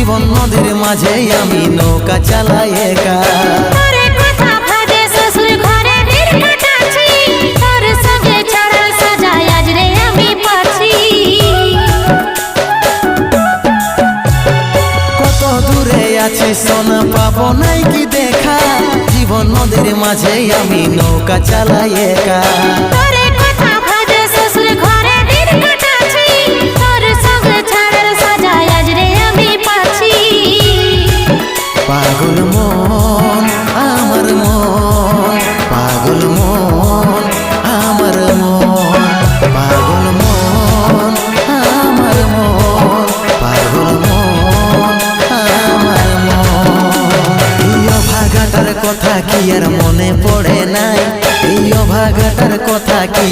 জীবন নদীর মাঝে আমি নৌকা চালাই একা। কত দূরে আছি সোনা পাবো নাই কি দেখা, জীবন নদীর মাঝে আমি নৌকা চালাই একা। পাগল মন আমার মন, পাগল মন আমার মন, পাগল মন আমার মন, পাগল মন আমার মন। এই অভাগাটার কথা কি আর মনে পড়ে নাই, এই অভাগাটার কথা কি